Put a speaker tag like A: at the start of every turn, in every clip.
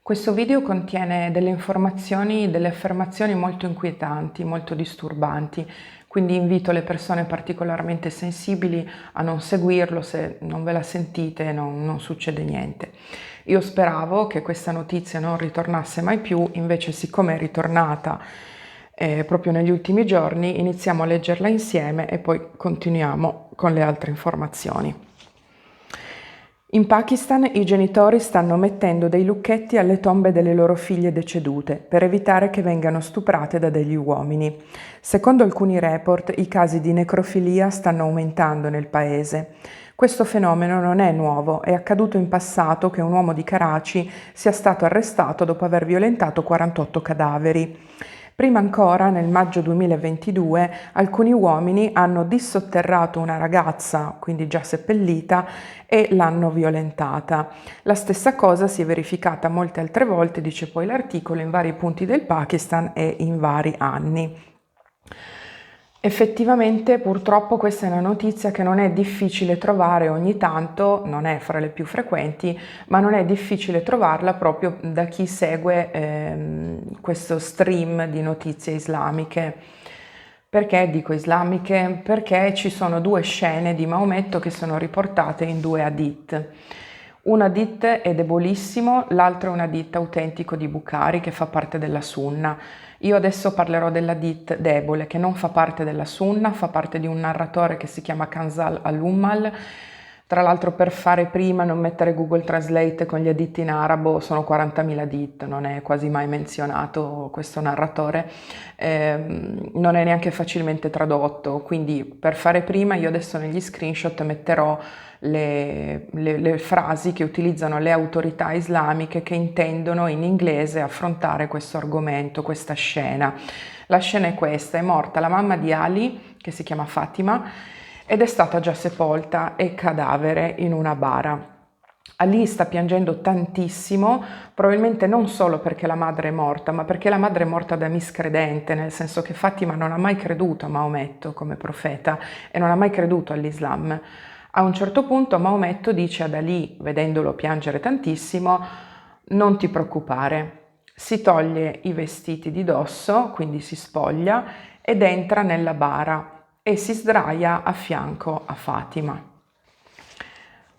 A: Questo video contiene delle informazioni, delle affermazioni molto inquietanti, molto disturbanti, quindi invito le persone particolarmente sensibili a non seguirlo. Se non ve la sentite non succede niente. Io speravo che questa notizia non ritornasse mai più, invece siccome è ritornata proprio negli ultimi giorni, iniziamo a leggerla insieme e poi continuiamo con le altre informazioni. In Pakistan i genitori stanno mettendo dei lucchetti alle tombe delle loro figlie decedute per evitare che vengano stuprate da degli uomini. Secondo alcuni report, i casi di necrofilia stanno aumentando nel paese. Questo fenomeno non è nuovo, è accaduto in passato che un uomo di Karachi sia stato arrestato dopo aver violentato 48 cadaveri. Prima ancora, nel maggio 2022, alcuni uomini hanno dissotterrato una ragazza, quindi già seppellita, e l'hanno violentata. La stessa cosa si è verificata molte altre volte, dice poi l'articolo, in vari punti del Pakistan e in vari anni. Effettivamente, purtroppo, questa è una notizia che non è difficile trovare ogni tanto, non è fra le più frequenti, ma non è difficile trovarla proprio da chi segue questo stream di notizie islamiche. Perché dico islamiche? Perché ci sono due scene di Maometto che sono riportate in due hadith. Un hadith è debolissimo, l'altro è un hadith autentico di Bukhari che fa parte della Sunna. Io adesso parlerò dell'hadith debole, che non fa parte della Sunna, fa parte di un narratore che si chiama Kanzal al-Ummal. Tra l'altro, per fare prima, non mettere Google Translate con gli hadith in arabo, sono 40.000 hadith, non è quasi mai menzionato questo narratore, non è neanche facilmente tradotto, quindi per fare prima io adesso negli screenshot metterò le frasi che utilizzano le autorità islamiche che intendono in inglese affrontare questo argomento, questa scena. La scena è questa: è morta la mamma di Ali, che si chiama Fatima, ed è stata già sepolta e cadavere in una bara. Ali sta piangendo tantissimo, probabilmente non solo perché la madre è morta, ma perché la madre è morta da miscredente, nel senso che Fatima non ha mai creduto a Maometto come profeta e non ha mai creduto all'Islam. A un certo punto Maometto dice ad Ali, vedendolo piangere tantissimo: non ti preoccupare. Si toglie i vestiti di dosso, quindi si spoglia ed entra nella bara e si sdraia a fianco a Fatima.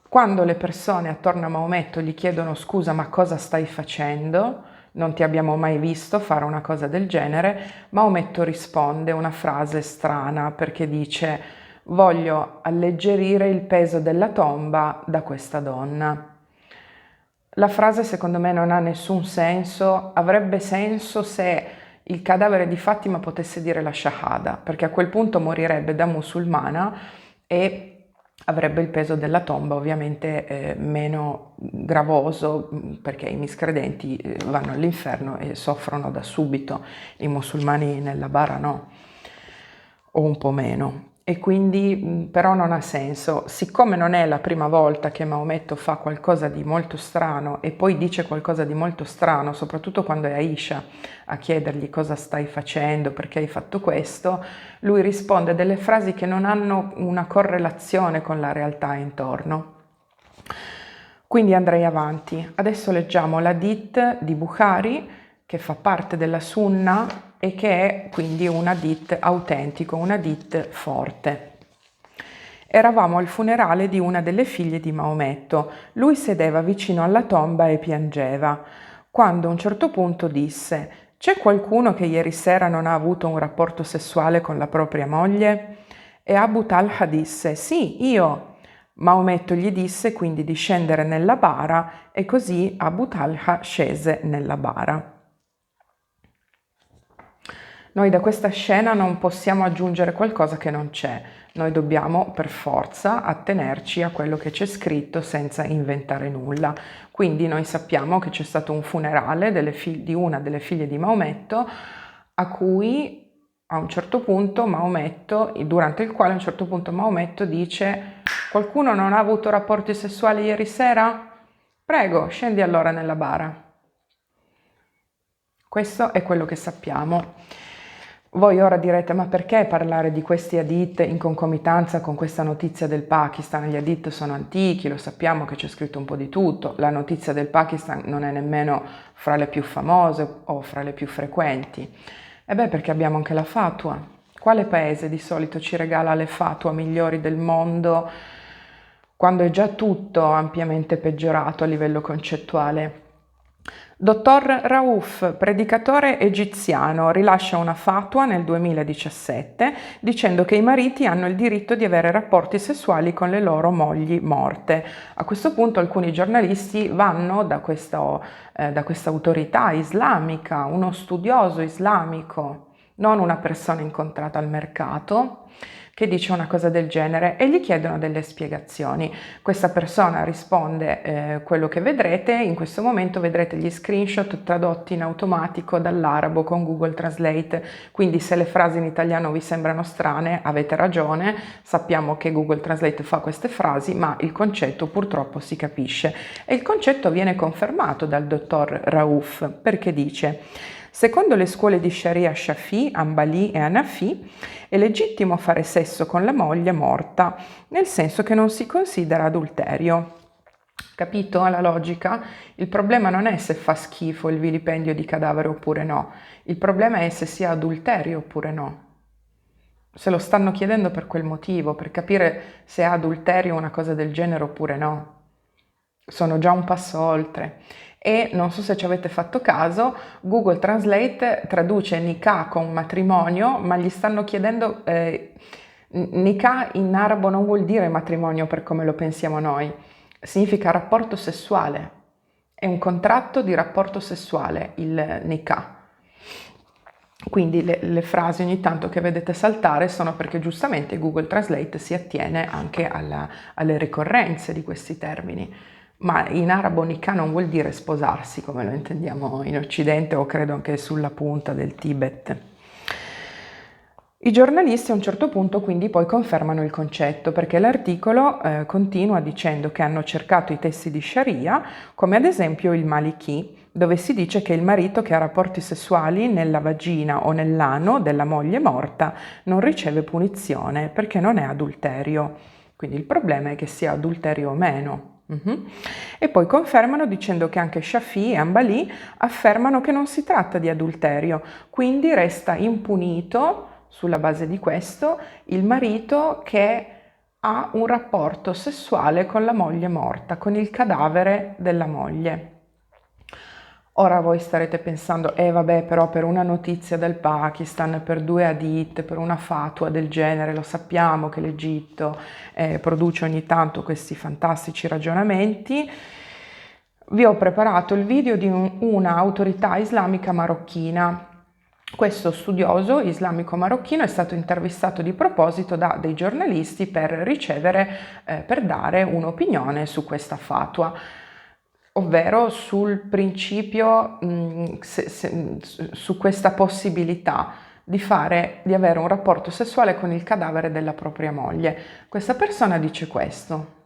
A: Quando le persone attorno a Maometto gli chiedono: scusa, ma cosa stai facendo? Non ti abbiamo mai visto fare una cosa del genere, Maometto risponde una frase strana, perché dice: voglio alleggerire il peso della tomba da questa donna. La frase secondo me non ha nessun senso, avrebbe senso se il cadavere di Fatima potesse dire la shahada, perché a quel punto morirebbe da musulmana e avrebbe il peso della tomba ovviamente meno gravoso, perché i miscredenti vanno all'inferno e soffrono da subito, i musulmani nella bara no, o un po' meno. E quindi però non ha senso. Siccome non è la prima volta che Maometto fa qualcosa di molto strano e poi dice qualcosa di molto strano, soprattutto quando è Aisha a chiedergli cosa stai facendo, perché hai fatto questo, lui risponde delle frasi che non hanno una correlazione con la realtà intorno. Quindi andrei avanti. Adesso leggiamo l'hadith di Bukhari, che fa parte della Sunna e che è quindi un hadith autentico, un hadith forte. Eravamo al funerale di una delle figlie di Maometto. Lui sedeva vicino alla tomba e piangeva, quando a un certo punto disse: c'è qualcuno che ieri sera non ha avuto un rapporto sessuale con la propria moglie? E Abu Talha disse: sì, io. Maometto gli disse quindi di scendere nella bara e così Abu Talha scese nella bara. Noi da questa scena non possiamo aggiungere qualcosa che non c'è, noi dobbiamo per forza attenerci a quello che c'è scritto senza inventare nulla. Quindi noi sappiamo che c'è stato un funerale di una delle figlie di Maometto, a cui a un certo punto durante il quale a un certo punto Maometto dice: qualcuno non ha avuto rapporti sessuali ieri sera? Prego, scendi allora nella bara. Questo è quello che sappiamo. Voi ora direte, ma perché parlare di questi hadith in concomitanza con questa notizia del Pakistan? Gli hadith sono antichi, lo sappiamo che c'è scritto un po' di tutto, la notizia del Pakistan non è nemmeno fra le più famose o fra le più frequenti. E beh, perché abbiamo anche la fatwa. Quale paese di solito ci regala le fatwa migliori del mondo quando è già tutto ampiamente peggiorato a livello concettuale? Dottor Rauf, predicatore egiziano, rilascia una fatwa nel 2017 dicendo che i mariti hanno il diritto di avere rapporti sessuali con le loro mogli morte. A questo punto alcuni giornalisti vanno da questa autorità islamica, uno studioso islamico, non una persona incontrata al mercato, che dice una cosa del genere e gli chiedono delle spiegazioni. Questa persona risponde quello che vedrete, in questo momento vedrete gli screenshot tradotti in automatico dall'arabo con Google Translate, quindi se le frasi in italiano vi sembrano strane avete ragione, sappiamo che Google Translate fa queste frasi, ma il concetto purtroppo si capisce e il concetto viene confermato dal dottor Rauf perché dice: secondo le scuole di Sharia Shafi, Hanbali e Hanafi, è legittimo fare sesso con la moglie morta, nel senso che non si considera adulterio. Capito la logica? Il problema non è se fa schifo il vilipendio di cadavere oppure no, il problema è se sia adulterio oppure no. Se lo stanno chiedendo per quel motivo, per capire se è adulterio una cosa del genere oppure no. Sono già un passo oltre. E non so se ci avete fatto caso, Google Translate traduce nikah con matrimonio, ma gli stanno chiedendo, nikah in arabo non vuol dire matrimonio per come lo pensiamo noi, significa rapporto sessuale, è un contratto di rapporto sessuale il nikah. Quindi le frasi ogni tanto che vedete saltare sono perché giustamente Google Translate si attiene anche alle ricorrenze di questi termini. Ma in arabo nikah non vuol dire sposarsi come lo intendiamo in Occidente o credo anche sulla punta del Tibet. I giornalisti a un certo punto quindi poi confermano il concetto perché l'articolo continua dicendo che hanno cercato i testi di Sharia come ad esempio il Maliki, dove si dice che il marito che ha rapporti sessuali nella vagina o nell'ano della moglie morta non riceve punizione perché non è adulterio. Quindi il problema è che sia adulterio o meno. E poi confermano dicendo che anche Shafi e Hanbali affermano che non si tratta di adulterio, quindi resta impunito sulla base di questo il marito che ha un rapporto sessuale con la moglie morta, con il cadavere della moglie. Ora voi starete pensando, vabbè, però per una notizia del Pakistan, per 2 hadith, per una fatwa del genere, lo sappiamo che l'Egitto produce ogni tanto questi fantastici ragionamenti. Vi ho preparato il video di una autorità islamica marocchina. Questo studioso islamico marocchino è stato intervistato di proposito da dei giornalisti per dare un'opinione su questa fatwa, ovvero sul principio, su questa possibilità di avere un rapporto sessuale con il cadavere della propria moglie. Questa persona dice questo.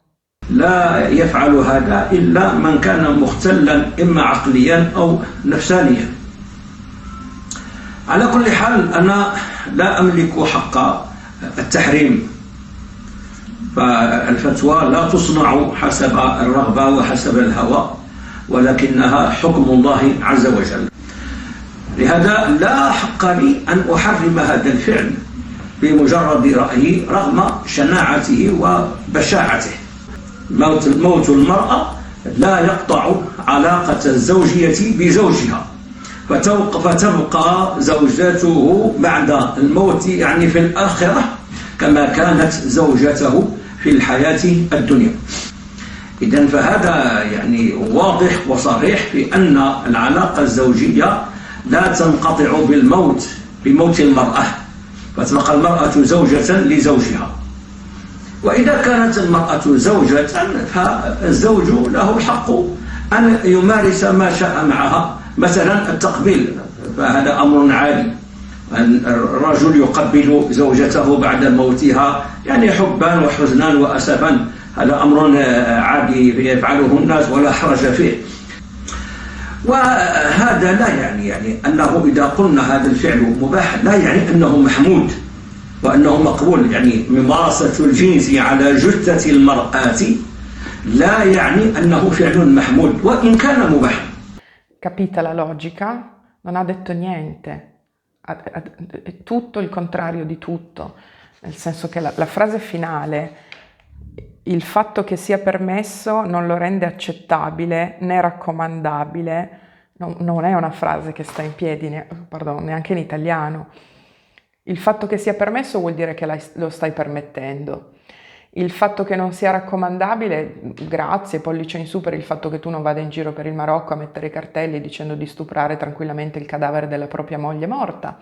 B: لا يفعل هذا إلا من كان مختلا إما عقليا أو نفسانيا. على كل حال أنا لا أملك حق التحريم، فالفتوى لا تصنع حسب الرغبة وحسب الهوى، ولكنها حكم الله عز وجل. لهذا لا حق لي أن أحرم هذا الفعل بمجرد رأيي رغم شناعته وبشاعته. موت المرأة لا يقطع علاقة الزوجية بزوجها، فتبقى زوجته بعد الموت يعني في الآخرة كما كانت زوجته في الحياة الدنيا. إذن فهذا يعني واضح وصريح في أن العلاقة الزوجية لا تنقطع بموت المرأة، فتبقى المرأة زوجة لزوجها. وإذا كانت المرأة زوجة فالزوج له الحق أن يمارس ما شاء معها، مثلا التقبيل، فهذا أمر عادي، الرجل يقبل زوجته بعد موتها يعني حبا وحزنا وأسفا، هذا أمر عادي يفعله الناس ولا حرج فيه. وهذا هذا لا يعني أنه إذا قلنا هذا الفعل مباح لا يعني أنه محمود وأنه مقبول. يعني ممارسة الجنس على جثة المرأة لا يعني أنه فعل محمود وإن كان مباح.
A: Capita la logica? Non ha detto niente, è tutto il contrario di tutto, nel senso che la frase finale, il fatto che sia permesso non lo rende accettabile né raccomandabile, non è una frase che sta in piedi, neanche in italiano. Il fatto che sia permesso vuol dire che lo stai permettendo. Il fatto che non sia raccomandabile, grazie, pollice in su per il fatto che tu non vada in giro per il Marocco a mettere i cartelli dicendo di stuprare tranquillamente il cadavere della propria moglie morta.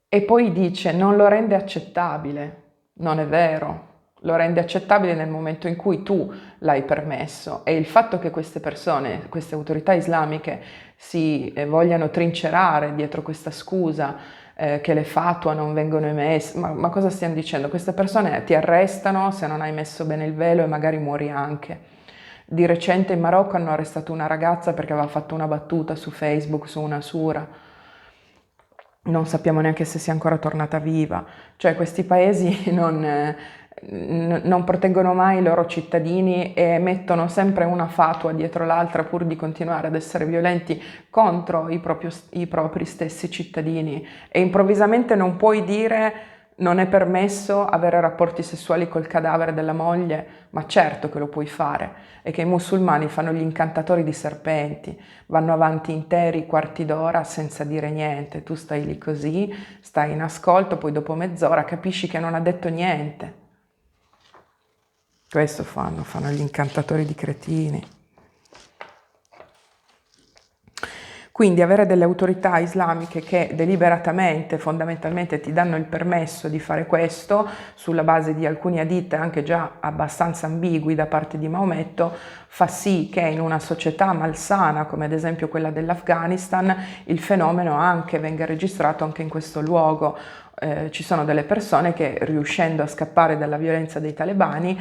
A: E poi dice non lo rende accettabile. Non è vero. Lo rende accettabile nel momento in cui tu l'hai permesso, e il fatto che queste persone, queste autorità islamiche si vogliano trincerare dietro questa scusa che le fatwa non vengono emesse, ma cosa stiamo dicendo? Queste persone ti arrestano se non hai messo bene il velo e magari muori anche. Di recente in Marocco hanno arrestato una ragazza perché aveva fatto una battuta su Facebook su una sura. Non sappiamo neanche se sia ancora tornata viva. Cioè questi paesi non proteggono mai i loro cittadini e mettono sempre una fatua dietro l'altra pur di continuare ad essere violenti contro i propri stessi cittadini, e improvvisamente non puoi dire non è permesso avere rapporti sessuali col cadavere della moglie, ma certo che lo puoi fare, e che i musulmani fanno gli incantatori di serpenti, vanno avanti interi quarti d'ora senza dire niente, tu stai lì così, stai in ascolto, poi dopo mezz'ora capisci che non ha detto niente. Questo fanno gli incantatori di cretini. Quindi avere delle autorità islamiche che deliberatamente, fondamentalmente ti danno il permesso di fare questo sulla base di alcuni hadith anche già abbastanza ambigui da parte di Maometto, fa sì che in una società malsana come ad esempio quella dell'Afghanistan il fenomeno anche venga registrato anche in questo luogo. Ci sono delle persone che, riuscendo a scappare dalla violenza dei talebani,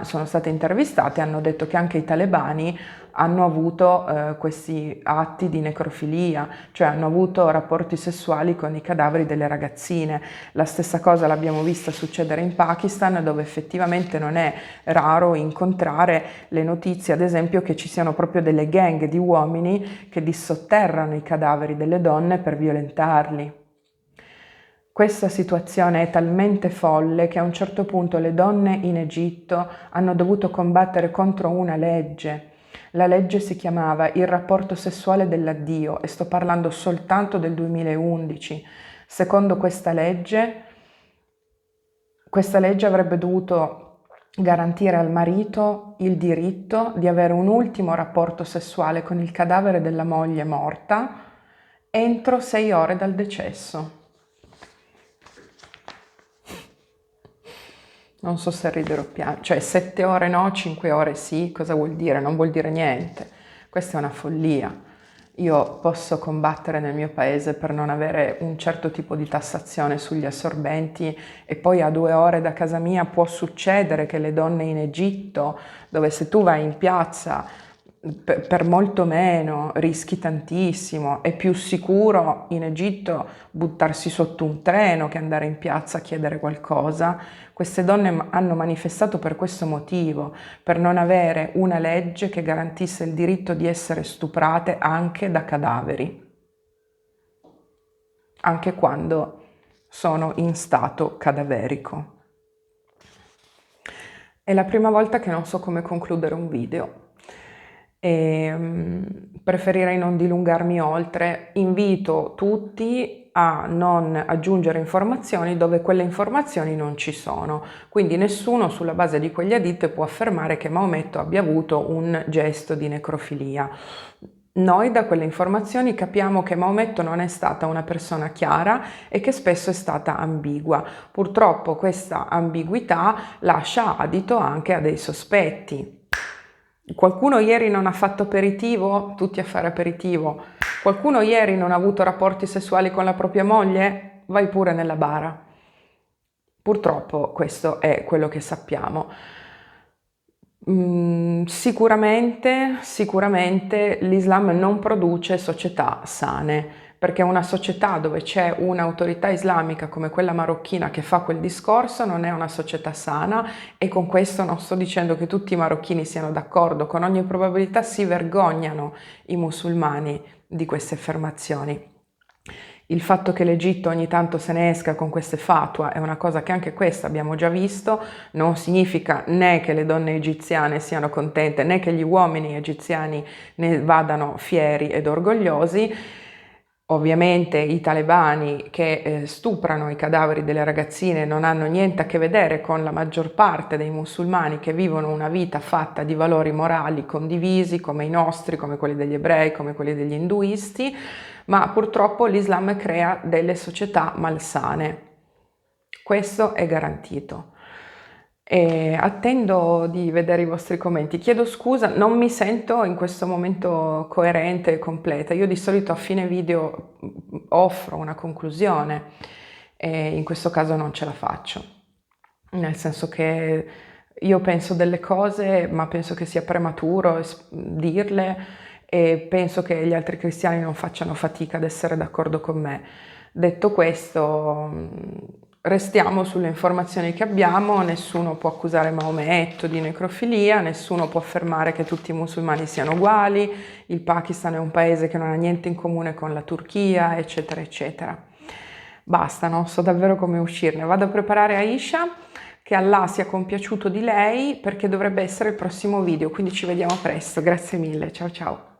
A: sono state intervistate e hanno detto che anche i talebani hanno avuto questi atti di necrofilia, cioè hanno avuto rapporti sessuali con i cadaveri delle ragazzine. La stessa cosa l'abbiamo vista succedere in Pakistan, dove effettivamente non è raro incontrare le notizie, ad esempio, che ci siano proprio delle gang di uomini che dissotterrano i cadaveri delle donne per violentarli. Questa situazione è talmente folle che a un certo punto le donne in Egitto hanno dovuto combattere contro una legge. La legge si chiamava il rapporto sessuale dell'addio e sto parlando soltanto del 2011. Secondo questa legge avrebbe dovuto garantire al marito il diritto di avere un ultimo rapporto sessuale con il cadavere della moglie morta entro 6 ore dal decesso. Non so se ridere o piangere, cioè 7 ore no, 5 ore sì, cosa vuol dire? Non vuol dire niente, questa è una follia. Io posso combattere nel mio paese per non avere un certo tipo di tassazione sugli assorbenti e poi a 2 ore da casa mia può succedere che le donne in Egitto, dove se tu vai in piazza per molto meno rischi tantissimo, è più sicuro in Egitto buttarsi sotto un treno che andare in piazza a chiedere qualcosa. Queste donne hanno manifestato per questo motivo, per non avere una legge che garantisse il diritto di essere stuprate anche da cadaveri, anche quando sono in stato cadaverico. È la prima volta che non so come concludere un video. Preferirei non dilungarmi oltre. Invito tutti a non aggiungere informazioni dove quelle informazioni non ci sono, quindi nessuno sulla base di quegli hadith può affermare che Maometto abbia avuto un gesto di necrofilia. Noi da quelle informazioni capiamo che Maometto non è stata una persona chiara e che spesso è stata ambigua. Purtroppo questa ambiguità lascia adito anche a dei sospetti. Qualcuno ieri non ha fatto aperitivo? Tutti a fare aperitivo. Qualcuno ieri non ha avuto rapporti sessuali con la propria moglie? Vai pure nella bara. Purtroppo questo è quello che sappiamo. Sicuramente l'Islam non produce società sane, perché una società dove c'è un'autorità islamica come quella marocchina che fa quel discorso non è una società sana, e con questo non sto dicendo che tutti i marocchini siano d'accordo, con ogni probabilità si vergognano i musulmani di queste affermazioni. Il fatto che l'Egitto ogni tanto se ne esca con queste fatwa è una cosa che anche questa abbiamo già visto, non significa né che le donne egiziane siano contente né che gli uomini egiziani ne vadano fieri ed orgogliosi. Ovviamente i talebani che stuprano i cadaveri delle ragazzine non hanno niente a che vedere con la maggior parte dei musulmani che vivono una vita fatta di valori morali condivisi come i nostri, come quelli degli ebrei, come quelli degli induisti, ma purtroppo l'Islam crea delle società malsane. Questo è garantito. E attendo di vedere i vostri commenti. Chiedo scusa, non mi sento in questo momento coerente e completa. Io di solito a fine video offro una conclusione e in questo caso non ce la faccio. Nel senso che io penso delle cose, ma penso che sia prematuro dirle, e penso che gli altri cristiani non facciano fatica ad essere d'accordo con me. Detto questo, restiamo sulle informazioni che abbiamo. Nessuno può accusare Maometto di necrofilia, nessuno può affermare che tutti i musulmani siano uguali, il Pakistan è un paese che non ha niente in comune con la Turchia, eccetera, eccetera. Basta, non so davvero come uscirne. Vado a preparare Aisha, che Allah sia compiaciuto di lei, perché dovrebbe essere il prossimo video, quindi ci vediamo presto. Grazie mille, ciao ciao.